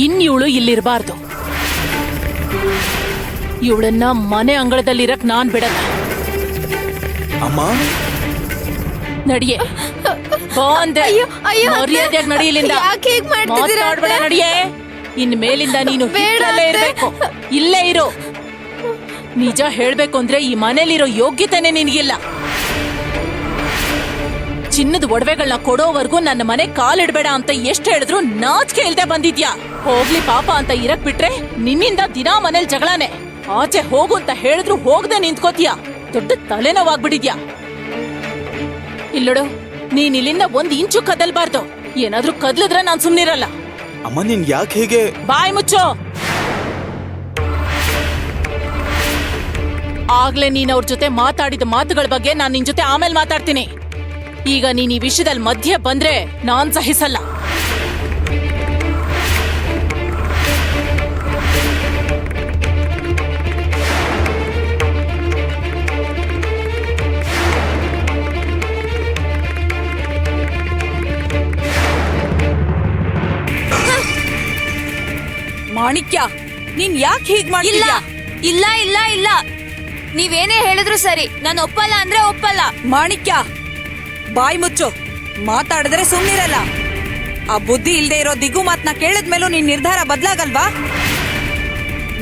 ಇವಳು ಇಲ್ಲಿರಬಾರ್ದು. ಇವಳನ್ನ ಮನೆ ಅಂಗಳದಲ್ಲಿರಕ್ ನಾನ್ ಬಿಡಲ್ಲ. ಅಮ್ಮ ನಡಿಯೇ ಮರ್ಯಾದೆಯಾಗಿ ನಡಿಯಲಿಂದ ಮಾತಾಡ್ಬೇಡ. ನಡಿಯೇ, ಇನ್ ಮೇಲಿಂದ ನೀನು ಇಲ್ಲೇ ಇರ್ಬೇಕು. ಇಲ್ಲೇ ಇರೋ. ನಿಜ ಹೇಳ್ಬೇಕು ಅಂದ್ರೆ ಈ ಮನೇಲಿರೋ ಯೋಗ್ಯತೆನೆ ನಿನ್ಗಿಲ್ಲ. ಚಿನ್ನದ ಒಡವೆಗಳನ್ನ ಕೊಡೋವರೆಗೂ ನನ್ನ ಮನೆ ಕಾಲಿಡ್ಬೇಡ ಅಂತ ಎಷ್ಟ್ ಹೇಳಿದ್ರು ನಾಚಿಕೆ ಇಲ್ದೆ ಬಂದಿದ್ಯಾ. ಹೋಗ್ಲಿ ಪಾಪ ಅಂತ ಇರಕ್ ಬಿಟ್ರೆ ನಿನ್ನಿಂದ ದಿನಾ ಮನೇಲಿ ಜಗಳಾನೆ. ಆಚೆ ಹೋಗು ಅಂತ ಹೇಳಿದ್ರು ಹೋಗದೆ ನಿಂತ್ಕೋತೀಯ. ದೊಡ್ಡ ತಲೆನೋವಾಗ್ಬಿಟ್ಟಿದ್ಯಾ. ಇಲ್ಲೋಡು, ನೀನ್ ಇಲ್ಲಿಂದ 1 ಇಂಚು ಕದಲ್ಬಾರ್ದು. ಏನಾದ್ರೂ ಕದ್ಲಿದ್ರೆ ನಾನ್ ಸುಮ್ನಿರಲ್ಲ. ಅಮ್ಮ ನಿನ್ ಯಾಕೆ ಹೇಗೆ? ಬಾಯ್ ಮುಚ್ಚೋ. ಆಗ್ಲೇ ನೀನ್ ಅವ್ರ ಜೊತೆ ಮಾತಾಡಿದ ಮಾತುಗಳ ಬಗ್ಗೆ ನಾನ್ ನಿನ್ ಜೊತೆ ಆಮೇಲೆ ಮಾತಾಡ್ತೀನಿ. ಈಗ ನೀನ್ ಈ ವಿಷಯದಲ್ಲಿ ಮಧ್ಯೆ ಬಂದ್ರೆ ನಾನ್ ಸಹಿಸಲ್ಲ. ಮಾಣಿಕ್ಯ, ನೀನ್ ಯಾಕೆ ಹೀಗ್ ಮಾಡ್ತಿದ್ಯಾ? ಇಲ್ಲ ಇಲ್ಲ ಇಲ್ಲ, ನೀವೇನೇ ಹೇಳಿದ್ರು ಸರಿ, ನಾನು ಒಪ್ಪಲ್ಲ ಅಂದ್ರೆ ಒಪ್ಪಲ್ಲ. ಮಾಣಿಕ್ಯ, ಬಾಯ್ ಮುಚ್ಚು. ಮಾತಾಡಿದ್ರೆ ಸುಮ್ನಿರಲ್ಲ. ಆ ಬುದ್ಧಿ ಇಲ್ದೇ ಇರೋ ದಿಗು ಮಾತ್ನ ಕೇಳಿದ್ಮೇಲೂ ನಿನ್ ನಿರ್ಧಾರ ಬದ್ಲಾಗಲ್ವಾ?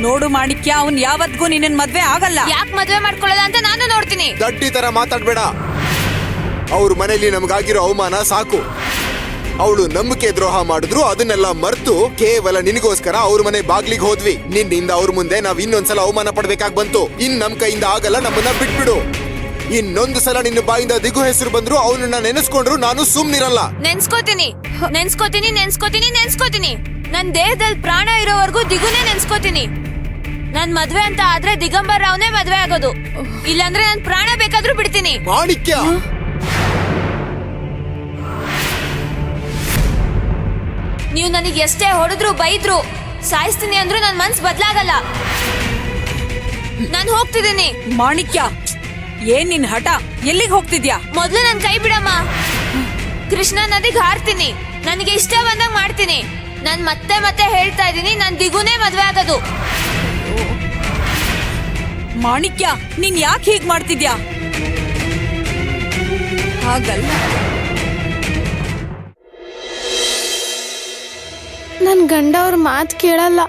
ನೋಡು ಮಾಣಿಕ್ಯ, ಅವ್ನ್ ಯಾವತ್ಗೂ ನಿನ್ನ ಮದ್ವೆ ಆಗಲ್ಲ. ಯಾಕೆ ಮದ್ವೆ ಮಾಡ್ಕೊಳ್ಳಲ್ಲ ಅಂತ ನಾನು ನೋಡ್ತೀನಿ. ದಡ್ಡಿ ತರ ಮಾತಾಡ್ಬೇಡ. ಅವ್ರ ಮನೇಲಿ ನಮಗಾಗಿರೋ ಅವಮಾನ ಸಾಕು. ಅವಳು ನಂಬಿಕೆ ದ್ರೋಹ ಮಾಡಿದ್ರು ಅದನ್ನೆಲ್ಲ ಮರ್ತು ಕೇವಲ ನಿನಗೋಸ್ಕರ ಅವ್ರ ಮನೆ ಬಾಗ್ಲಿಗೆ ಹೋದ್ವಿ. ನಿನ್ನಿಂದ ಅವ್ರ ಮುಂದೆ ನಾವ್ ಇನ್ನೊಂದ್ಸಲ ಅವಮಾನ ಪಡ್ಬೇಕಾಗ್ ಬಂತು. ಇನ್ ನಮ್ ಕೈಯಿಂದ ಆಗಲ್ಲ, ನಮ್ಮನ್ನ ಬಿಟ್ಬಿಡು. ಇನ್ನೊಂದು ಸಲ ನಿನ್ನ ಬಾಯಿಂದ ದಿಗು ಹೆಸರು ಬಂದ್ರು ಅವನನ್ನ ನೆನೆಸ್ಕೊಂಡ್ರು ನಾನು ಸುಮ್ನಿರಲ್ಲ. ನೆನ್ಸ್ಕೋತೀನಿ ನೆನ್ಸ್ಕೋತೀನಿ ನೆನ್ಸ್ಕೋತೀನಿ ನೆನ್ಸ್ಕೋತೀನಿ. ನನ್ ದೇಹದಲ್ಲಿ ಪ್ರಾಣ ಇರೋವರೆಗೂ ದಿಗುನೇ ನೆನ್ಸ್ಕೋತೀನಿ. ನನ್ ಮದ್ವೆ ಅಂತ ಆದ್ರೆ ದಿಗಂಬರ್ ರಾವ್ನೇ ಮದ್ವೆ ಆಗೋದು. ಇಲ್ಲಾಂದ್ರೆ ನನ್ ಪ್ರಾಣ ಬೇಕಾದ್ರೂ ಬಿಡ್ತೀನಿ. ಮಾಣಿಕ್ಯ, ನೀವು ನನಗೆ ಎಷ್ಟೇ ಹೊಡೆದ್ರು ಬೈದ್ರು ಸಾಯಿಸ್ತೀನಿ ಅಂದ್ರೂ ನನ್ ಮನ್ಸ್ ಬದ್ಲಾಗಲ್ಲ. ನಾನ್ ಹೋಗ್ತಿದ್ದೀನಿ. ಮಾಣಿಕ್ಯ, ಏನ್ ನಿನ್ ಹಠ? ಎಲ್ಲಿಗೆ ಹೋಗ್ತಿದ್ಯಾ? ಮೊದ್ಲು ನನ್ ಕೈ ಬಿಡಮ್ಮ. ಕೃಷ್ಣ ನದಿಗೆ ಹಾರ್ತೀನಿ. ನನಗೆ ಇಷ್ಟ ಬಂದಂಗ್ ಮಾಡ್ತೀನಿ. ನಾನ್ ಮತ್ತೆ ಮತ್ತೆ ಹೇಳ್ತಾ ಇದ್ದೀನಿ, ನನ್ ದಿಗುನೇ ಮದ್ವೆ ಆಗೋದು. ಮಾಣಿಕ್ಯ, ನೀನ್ ಯಾಕೆ ಹೀಗ್ ಮಾಡ್ತಿದ್ಯಾ? ಹಾಗಲ್ಲ. ನನ್ ಗಂಡ ಅವ್ರ ಮಾತು ಕೇಳಲ್ಲ.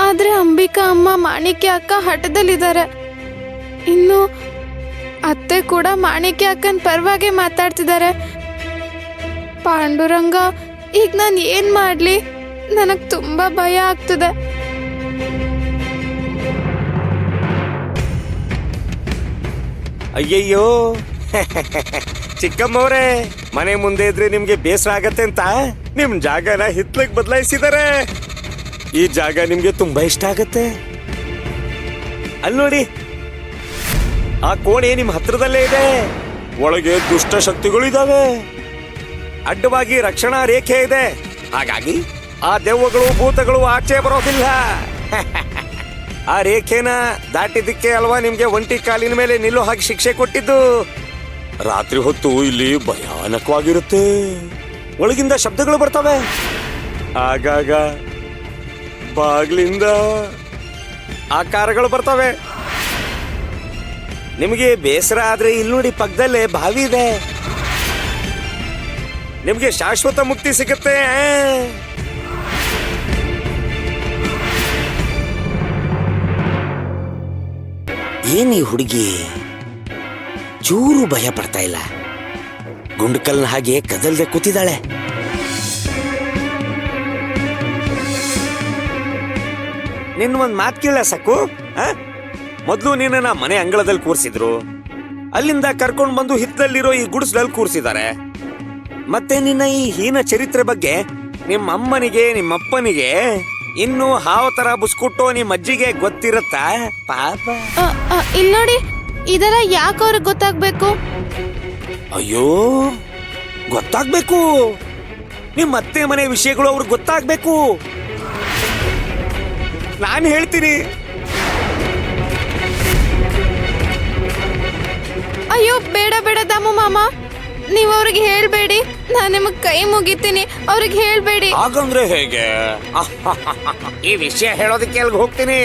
ಆದ್ರೆ ಅಂಬಿಕಾ ಅಮ್ಮ, ಮಾಣಿಕ್ಯ ಅಕ್ಕ ಹಠದಲ್ಲಿದ್ದಾರೆ. ಇನ್ನು ಅತ್ತೆ ಕೂಡ ಮಾಣಿಕ್ಯ ಅಕ್ಕನ ಪರವಾಗಿ ಮಾತಾಡ್ತಿದ್ದಾರೆ. ಪಾಂಡುರಂಗ, ಈಗ ನಾನು ಏನ್ ಮಾಡ್ಲಿ? ನನಗ್ ತುಂಬಾ ಭಯ ಆಗ್ತದೆ. ಅಯ್ಯಯ್ಯೋ, ಚಿಕ್ಕಮ್ಮವ್ರೆ, ಮನೆ ಮುಂದೆ ಇದ್ರೆ ನಿಮ್ಗೆ ಬೇಸರ ಆಗತ್ತೆ ಅಂತ ನಿಮ್ ಜಾಗನ ಹಿತ್ಲಕ್ ಬದಲಾಯಿಸಿದಾರೆ. ಈ ಜಾಗ ನಿಮ್ಗೆ ತುಂಬಾ ಇಷ್ಟ ಆಗತ್ತೆ. ಅಲ್ಲಿ ನೋಡಿ, ಆ ಕೋಣೆ ನಿಮ್ ಹತ್ರದಲ್ಲೇ ಇದೆ. ಒಳಗೆ ದುಷ್ಟ ಶಕ್ತಿಗಳು ಇದಾವೆ. ಅಡ್ಡವಾಗಿ ರಕ್ಷಣಾ ರೇಖೆ ಇದೆ. ಹಾಗಾಗಿ ಆ ದೆವ್ವಗಳು ಭೂತಗಳು ಆಚೆ ಬರೋದಿಲ್ಲ. ಆ ರೇಖೆನ ದಾಟಿದ್ದಕ್ಕೆ ಅಲ್ವಾ ನಿಮ್ಗೆ ಒಂಟಿ ಕಾಲಿನ ಮೇಲೆ ನಿಲ್ಲೋ ಹಾಗೆ ಶಿಕ್ಷೆ ಕೊಟ್ಟಿದ್ದು. ರಾತ್ರಿ ಹೊತ್ತು ಇಲ್ಲಿ ಭಯಾನಕವಾಗಿರುತ್ತೆ. ಒಳಗಿಂದ ಶಬ್ದಗಳು ಬರ್ತವೆ. ಆಗಾಗ ಬಾಗ್ಲಿಂದ ಆಕಾರಗಳು ಬರ್ತವೆ. ನಿಮಗೆ ಬೇಸರ ಆದ್ರೆ ಇಲ್ಲಿ ನೋಡಿ, ಪಕ್ಕದಲ್ಲೇ ಬಾವಿ ಇದೆ. ನಿಮ್ಗೆ ಶಾಶ್ವತ ಮುಕ್ತಿ ಸಿಗುತ್ತೆ. ಏನ್ ಈ ಹುಡುಗಿ ಚೂರು ಭಯ ಪಡ್ತಾ ಇಲ್ಲ. ಗುಂಡ್ಕಲ್ನ ಹಾಗೆ ಕದಲ್ದೆ ಕೂತಿದ್ದಾಳೆ. ನಿನ್ ಒಂದ್ ಮಾತ್ ಕೇಳ ಸಾಕು. ಮೊದ್ಲು ನಿನ್ನ ಮನೆ ಅಂಗಳದಲ್ಲಿ ಕೂರ್ಸಿದ್ರು. ಅಲ್ಲಿಂದ ಕರ್ಕೊಂಡ್ ಬಂದು ಹಿತ್ತಲಿರೋ ಈ ಗುಡಿಸಲಲ್ಲಿ ಕೂರ್ಸಿದ್ದಾರೆ. ಮತ್ತೆ ನಿನ್ನ ಈ ಹೀನ ಚರಿತ್ರೆ ಬಗ್ಗೆ ನಿಮ್ಮ ಅಮ್ಮನಿಗೆ ನಿಮ್ಮಪ್ಪನಿಗೆ ಇನ್ನು ಹಾವ ತರ ಬುಸ್ಕುಟ್ಟೋ ನಿಮ್ಮ ಅಜ್ಜಿಗೆ ಗೊತ್ತಿರತ್ತಾ? ಪಾಪ. ಇಲ್ಲಿ ನೋಡಿ, ಇದೆಲ್ಲ ಯಾಕೆ ಅವ್ರಿಗೆ ಗೊತ್ತಾಗ್ಬೇಕು? ಅಯ್ಯೋ, ಗೊತ್ತಾಗ್ಬೇಕು. ನಿಮ್ಮ ಅತ್ತೆ ಮನೆ ವಿಷಯಗಳು ಅವ್ರಿಗೆ ಗೊತ್ತಾಗ್ಬೇಕು. ನಾನು ಹೇಳ್ತೀನಿ. ಅಯ್ಯೋ ಬೇಡ ಬೇಡ ದಾಮು ಮಾಮ, ನೀವು ಅವ್ರಿಗೆ ಹೇಳ್ಬೇಡಿ. ನಾನ್ ನಿಮಗ್ ಕೈ ಮುಗಿತೀನಿ, ಅವ್ರಿಗೆ ಹೇಳ್ಬೇಡಿ. ಹಾಗಂದ್ರೆ ಹೇಗೆ? ಈ ವಿಷಯ ಹೇಳೋದಕ್ಕೆ ಎಲ್ಗ್ ಹೋಗ್ತೀನಿ.